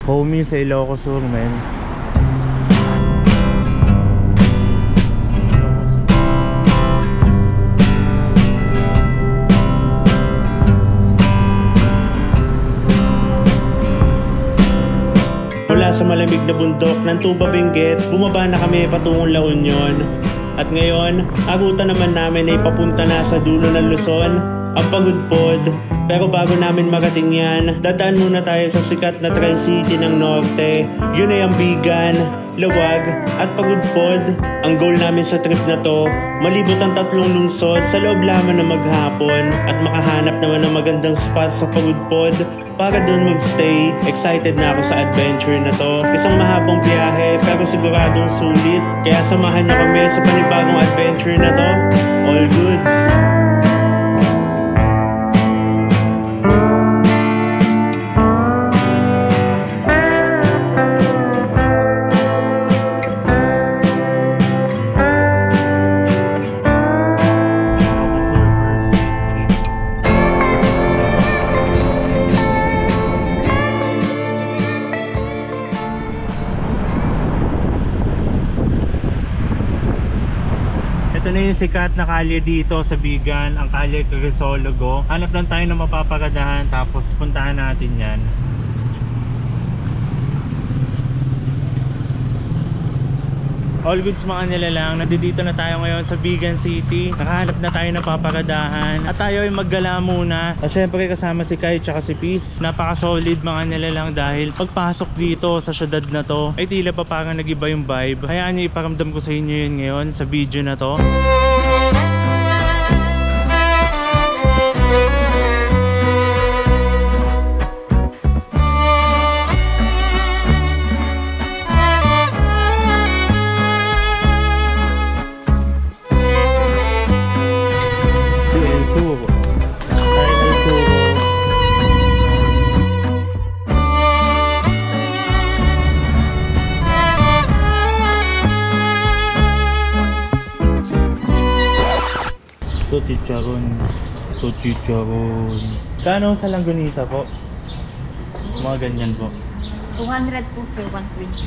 Homie sa Ilocos Sur, men. Mula sa malamig na bundok ng Tuba Benguet, bumaba na kami patungong La Union. At ngayon, ang ruta naman namin ay papunta na sa dulo ng Luzon, ang Pagudpod. Pero bago namin marating yan, dadaan muna tayo sa sikat na Tri-City ng Norte. Yun ay Ambigan, Lawag at Pagudpod. Ang goal namin sa trip na to, malibot ang 3 lungsod sa loob lamang ng maghapon at makahanap naman ng magandang spot sa Pagudpod para doon magstay. Excited na ako sa adventure na to. Isang mahabang biyahe pero siguradong sulit. Kaya samahan na kami sa panibagong adventure na to. All goods! Ito na yung sikat na kalye dito sa Bigan, ang kalye Crisologo. Hanap lang tayo ng mapapagadahan tapos puntahan natin yan. All goods mga nilalang, nandito na tayo ngayon sa Bigan City. Nakahanap na tayo ng paparadahan at tayo ay maggala muna. At syempre kasama si Kai at si Peace. Napaka solid mga nilalang dahil pagpasok dito sa syudad na to ay tila pa parang nag-iba yung vibe. Hayaan nyo iparamdam ko sa inyo yun ngayon sa video na to. Chicharon. Kano sa langganisa po? Mga ganyan po. 200 po sir, 120.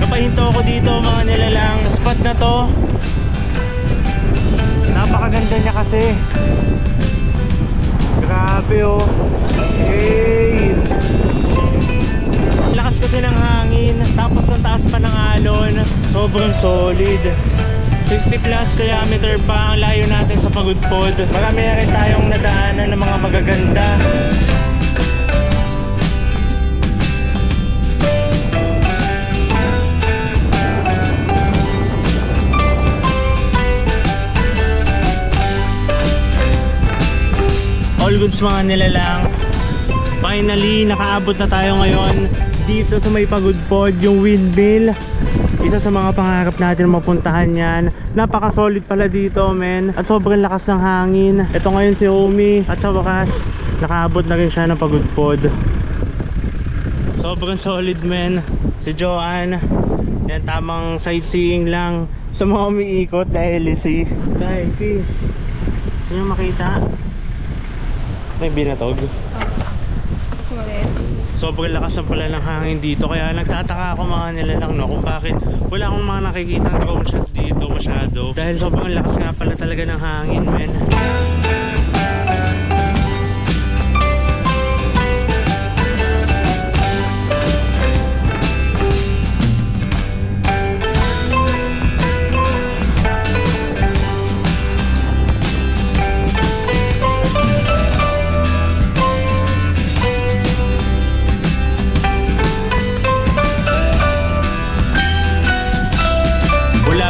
Napahinto ako dito mga nilalang sa spot na to. Napakaganda niya kasi. Grabe oh. Hey! Lakas kasi ng hangin, tapos ang taas pa ng alon. Sobrang solid. 60 plus kilometer pa ang layo natin sa Pagudpod. Marami na rin tayong nadaanan ng mga magaganda. All goods mga nilalang. Finally, nakaabot na tayo ngayon dito sa may Pagudpod, yung windmill. Isa sa mga pangarap natin mapuntahan yan. Napaka solid pala dito men. At sobrang lakas ng hangin. Ito ngayon si Homie. At sa wakas, nakaabot na rin siya ng Pagudpod. Sobrang solid men. Si Joanne, yan tamang sightseeing lang sa mga umiikot na LC. Dahil peace. Gusto nyo makita? May binatog. Sobrang lakas ng pala ng hangin dito. Kaya nagtataka ako mga nilalang no, kung bakit wala akong mga nakikitang drone shot dito masyado. Dahil sobrang lakas nga pala talaga ng hangin men.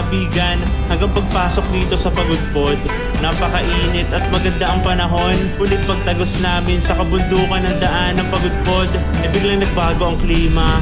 Bigan, hanggang pagpasok dito sa Pagudpod, napakainit at maganda ang panahon. Ngunit pagtagos namin sa kabundukan ng daan ng Pagudpod, biglang nagbago ang klima.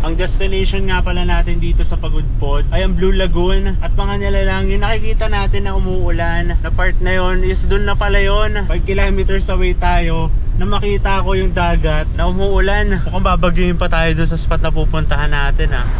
Ang destination nga pala natin dito sa Pagudpod ay ang Blue Lagoon. At mga nilalang yung nakikita natin na umuulan na part na yon is dun na pala yon. 5 kilometers away tayo na makita ko yung dagat na umuulan. Mukhang babagyoin pa tayo dun sa spot na pupuntahan natin ah.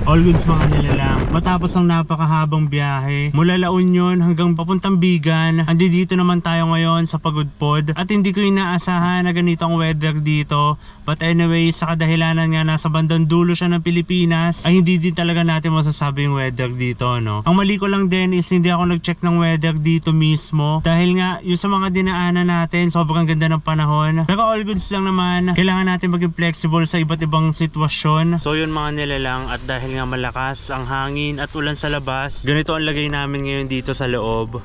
All goods mga nilalang. Matapos ang napakahabang biyahe mula La Union hanggang papuntang Bigan, andi dito naman tayo ngayon sa Pagudpod. At hindi ko inaasahan na ganito ang weather dito. But anyway, sa kadahilanan nga nasa bandang dulo siya ng Pilipinas, ay hindi din talaga natin masasabi yung weather dito, no? Ang mali ko lang din is hindi ako nag-check ng weather dito mismo. Dahil nga, yung sa mga dinaanan natin, sobrang ganda ng panahon. Pero all goods lang naman, kailangan natin maging flexible sa iba't ibang sitwasyon. So yun mga nilalang, at dahil nga malakas ang hangin at ulan sa labas, ganito ang lagay namin ngayon dito sa loob.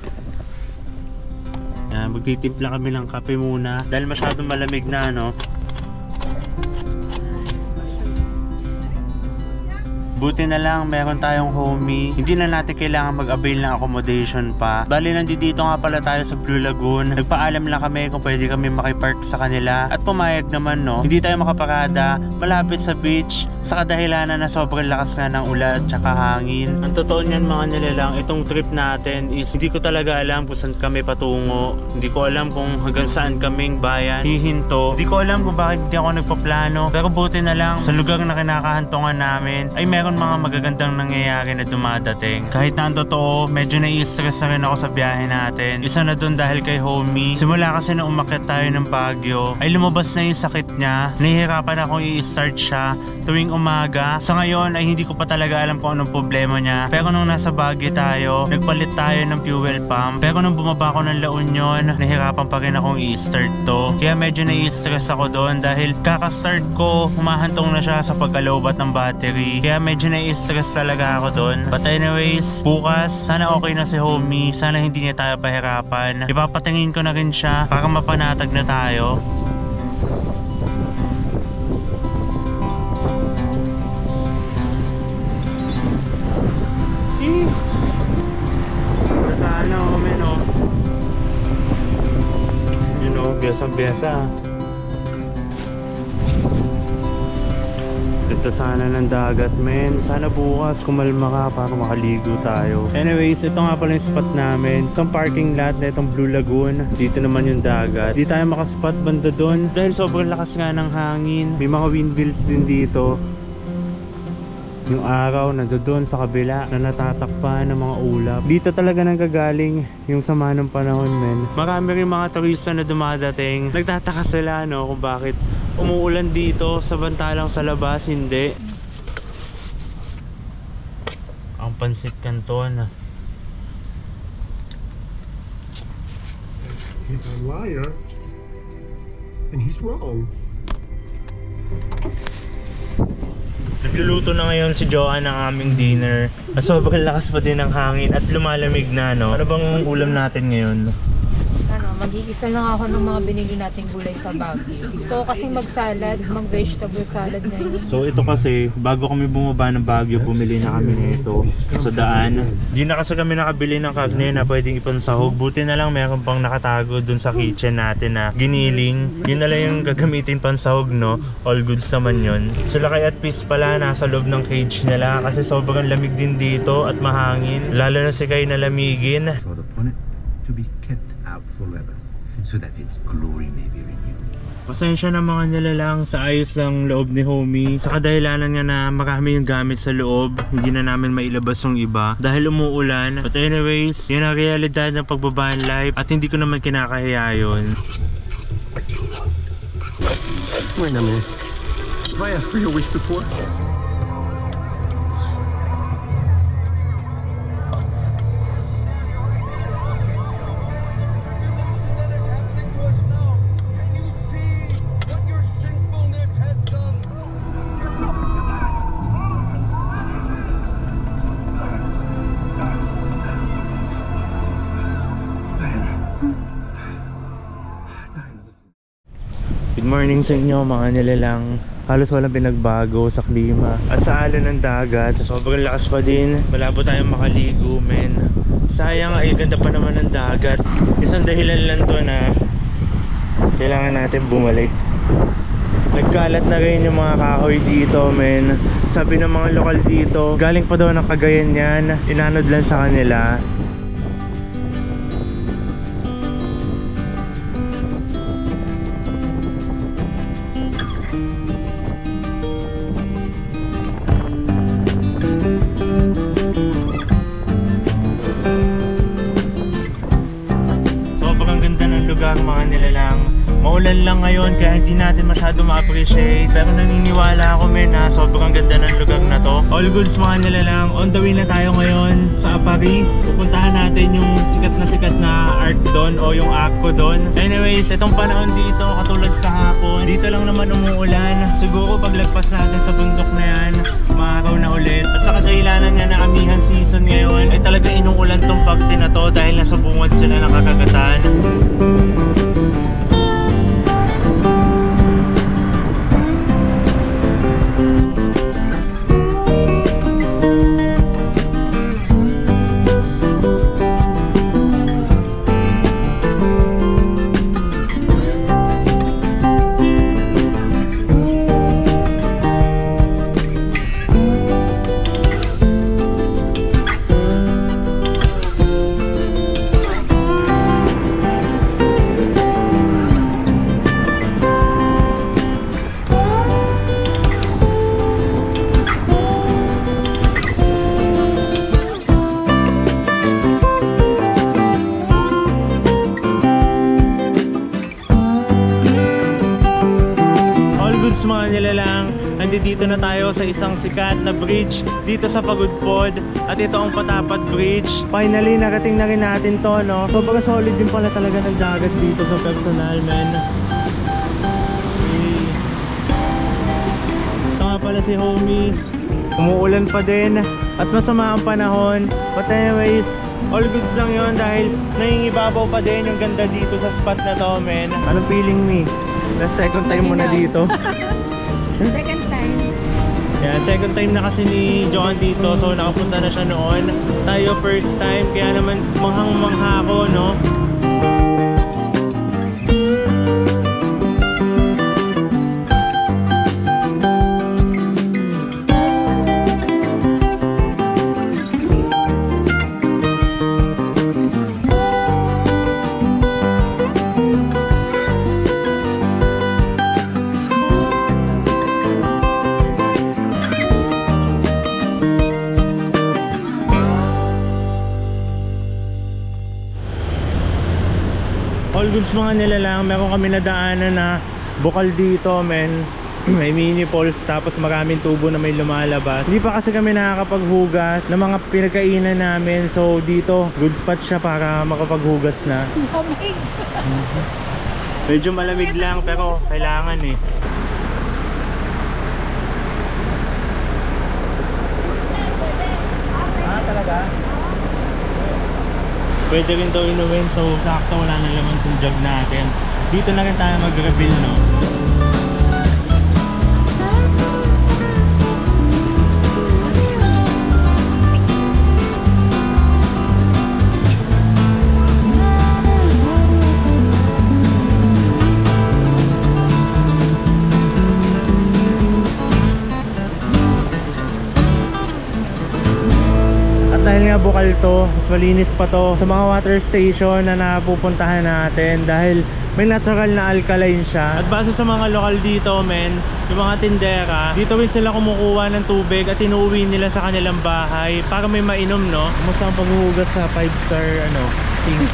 Yan, magtitimpla kami ng kape muna dahil masyadong malamig na, no? Buti na lang meron tayong homie. Hindi na natin kailangan mag-avail ng accommodation pa. Bali nandito nga pala tayo sa Blue Lagoon. Nagpaalam lang kami kung pwede kami makipark sa kanila. At pumayag naman, no? Hindi tayo makaparada malapit sa beach sa kadahilanan na sobrang lakas nga ng ulan at saka hangin. Ang totoo niyan mga nilalang, itong trip natin is hindi ko talaga alam kung saan kami patungo. Hindi ko alam kung hanggang saan kaming bayan hihinto. Hindi ko alam kung bakit hindi ako nagpaplano. Pero buti na lang sa lugar na kinakahantungan namin ay meron mga magagandang nangyayari na dumadating. Kahit na ang totoo, medyo nai-stress na rin ako sa biyahe natin. Isa na dun dahil kay homie. Simula kasi na umakyat tayo ng Baguio, ay lumabas na yung sakit niya. Nahihirapan akong i-start siya tuwing umaga. Sa ngayon ay hindi ko pa talaga alam kung anong problema niya. Pero nung nasa Baguio tayo, nagpalit tayo ng fuel pump. Pero nung bumaba ako ng La Union, nahihirapan pa rin akong i-start to. Kaya medyo nai-stress ako doon dahil kaka-start ko, humahantong na siya sa pagkaloobat ng battery. Kaya medyo nai-stress talaga ako doon. But anyways, bukas sana okay na si homie. Sana hindi niya tayo pahirapan. Ipapatingin ko na rin siya para mapanatag na tayo. Sana kami, no? You know, biyasa-biyasa. Ganda sana ng dagat, men. Sana bukas kumalma ka para makaligo tayo. Anyways, ito nga pala yung spot namin. Itong parking lot na itong Blue Lagoon. Dito naman yung dagat. Di tayo makaspot banda doon dahil sobrang lakas nga ng hangin. May mga windmills din dito. Yung araw nandoon sa kabila na natatakpan ng mga ulap. Dito talaga nanggagaling yung sama ng panahon, men. Marami rin mga turista na dumadating. Nagtataka sila, no, kung bakit umuulan dito samantalang sa labas hindi. Ang Pansit Canton. He's a liar and he's wrong. Nagluluto na ngayon si Joanne ng aming dinner. At sobrang lakas pa din ng hangin at lumalamig na, no? Ano bang ulam natin ngayon? Mag-iisa lang ako ng mga binili nating gulay sa Baguio. Gusto ko kasing mag-salad, mag-vegetable salad ngayon. So ito kasi, bago kami bumaba ng Baguio, bumili na kami nito sa daan. Di na kasi kami nakabili ng karne na pwedeng ipansahog. Buti na lang meron pang nakatago dun sa kitchen natin na giniling. Yun na lang yung gagamitin pansahog, no? All goods naman yun. Sila kay at Peace pala nasa loob ng cage nila kasi sobrang lamig din dito at mahangin. Lalo na si Kay na lamigin. For the planet to be kept out forever, so that its glory may be renewed. Pasensya na mga nilalang sa ayos ng loob ni homie. Sa kadahilanan nga na marami yung gamit sa loob, hindi na namin mailabas yung iba dahil umuulan. But anyways, yun ang realidad ng pagbabaan life at hindi ko naman kinakahiya yun. Wait a minute. Have I asked for your wish before? morning sa inyo mga nilalang. Halos walang pinagbago sa klima at sa alon ng dagat. Sobrang lakas pa din. Malabo tayong makaligo, men. Sayang, ay ganda pa naman ng dagat. Isang dahilan lang to na kailangan natin bumalik. Nagkalat na rin yung mga kahoy dito, men. Sabi ng mga lokal dito, galing pa daw ng Cagayan yan. Inanod lang sa kanila. Mga nilalang. Maulan lang ngayon kaya hindi natin masyado ma-appreciate, pero naniniwala ako men na sobrang ganda ng lugar na to. All goods mga nilalang. On the way na tayo ngayon sa Apari. Pupuntahan natin yung sikat na art doon o yung Aqua doon. Anyways, itong panahon dito katulad kahapon, dito lang naman umuulan. Siguro paglagpas natin sa bundok na yan, maaraw na ulit. At sa kadahilanan nga na amihan season ngayon ay talaga inuulan tong pagte na to dahil nasa bungad sila nakakagatan. Mga nilalang, nandito na tayo sa isang sikat na bridge dito sa Pagudpod at ito ang Patapat Bridge. Finally, narating na rin natin to, no? Sobrang solid din pala talaga ng dagat dito sa personal, man. Ito nga pala si homie. Umuulan pa din at masama ang panahon, but anyways, all goods lang yun dahil nangingibabaw pa din yung ganda dito sa spot na to, man. Anong feeling me? Last second time mo na dito. Second time. Yeah, second time na kasi ni John dito, so nakapunta na siya noon. Tayo first time, kaya naman manghang-mangha ako, no? All goods mga nilalang, meron kami nadaanan na bukal dito, men. May mini falls tapos maraming tubo na may lumalabas. Hindi pa kasi kami nakakapaghugas ng mga pinagkainan namin, so dito good spot siya para makapaghugas na. Medyo malamig lang pero kailangan eh. Talaga? Pwede rin daw inuwin, so sakto wala na naman itong jug natin. Dito na rin tayo mag-reveal, no? Dahil nga bukal to, mas malinis pa to sa mga water station na napupuntahan natin dahil may natural na alkaline siya. At base sa mga lokal dito, men, yung mga tindera, dito rin sila kumukuha ng tubig at inuuwi nila sa kanilang bahay para may mainom, no? Kumusta ang paghuhugas sa 5-star sink?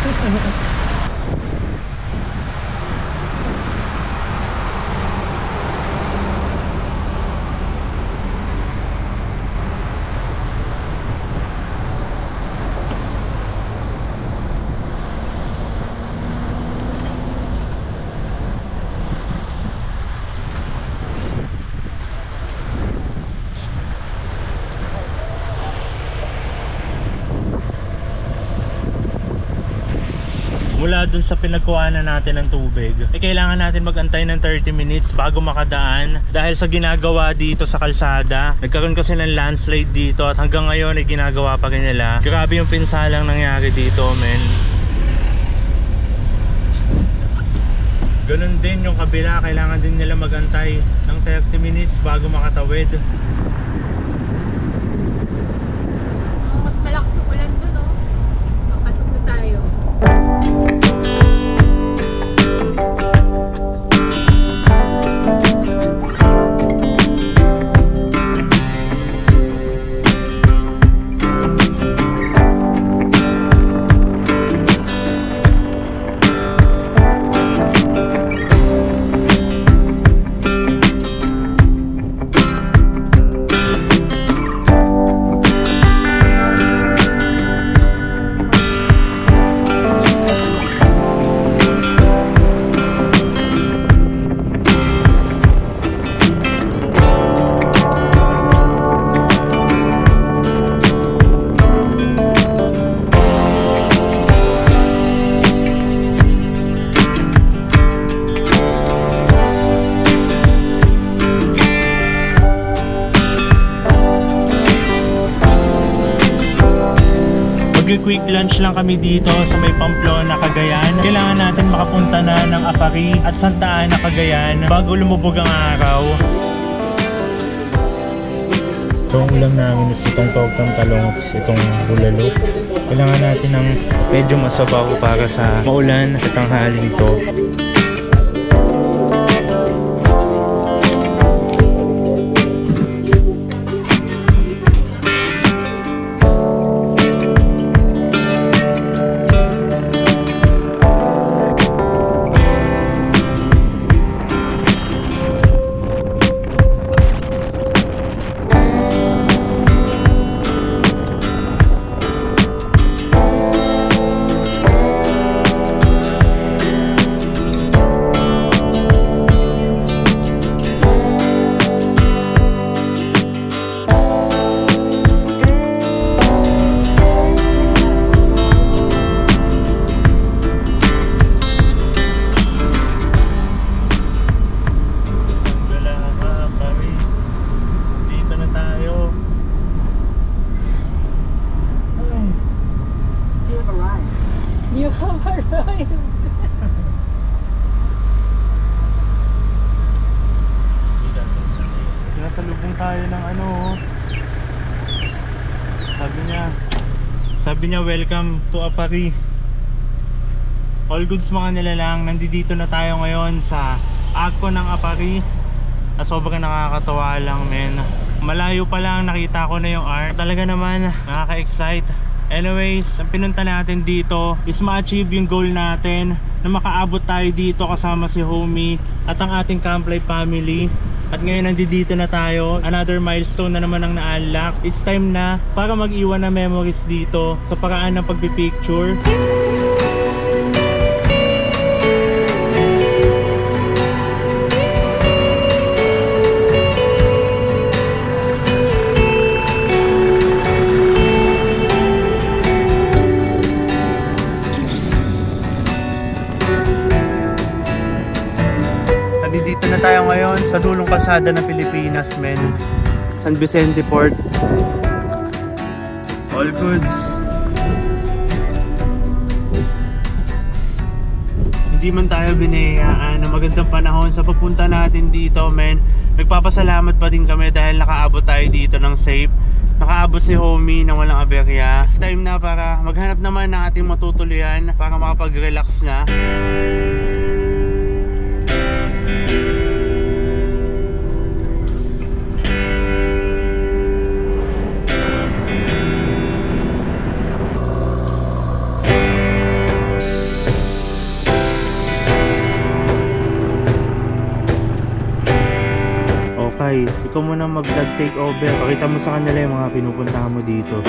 mula dun sa pinagkuhanan natin ng tubig, kailangan natin magantay ng 30 minutes bago makadaan dahil sa ginagawa dito sa kalsada. Nagkaroon kasi ng landslide dito at hanggang ngayon ay ginagawa pa rin nila. Grabe yung pinsalang nangyari dito, men. Ganun din yung kabila, kailangan din nila magantay ng 30 minutes bago makatawid. Mas malakas yung ulan doon, no? Papasok na tayo. Quick lunch lang kami dito sa may Pamplona, Cagayan. Kailangan natin makapunta na ng Apari at Santa Ana, Cagayan bago lumubog ang araw. So ang ulam namin is itong tortang talong, itong bulalo. Kailangan natin ng medyo masabaw para sa maulan at tanghaling to. You have arrived. Nasalubong tayo ng ano. Sabi niya welcome to Apari. All goods mga nilalang. Nandito na tayo ngayon sa Agco ng Apari. Sobrang nakakatawa lang, men. Malayo pa lang nakita ko na yung art. Talaga naman nakaka-excite. Anyways, ang pinunta natin dito is ma-achieve yung goal natin na makaabot tayo dito kasama si Homie at ang ating Camp Life family. At ngayon nandito na tayo. Another milestone na naman ang na-unlock. It's time na para mag-iwan na memories dito sa paraan ng pagpipicture. Dito na tayo ngayon sa dulong kalsada ng Pilipinas, men. San Vicente Port. All goods. Hindi man tayo binayaan ng magandang panahon sa pagpunta natin dito, men. Nagpapasalamat pa din kami dahil nakaabot tayo dito ng safe. Nakaabot si Homie na walang aberya. It's time na para maghanap naman ng ating matutuluyan para makapag-relax na. Okay, ikaw muna mag-vlog take over. Pakita mo sa kanila yung mga pinupuntahan mo dito.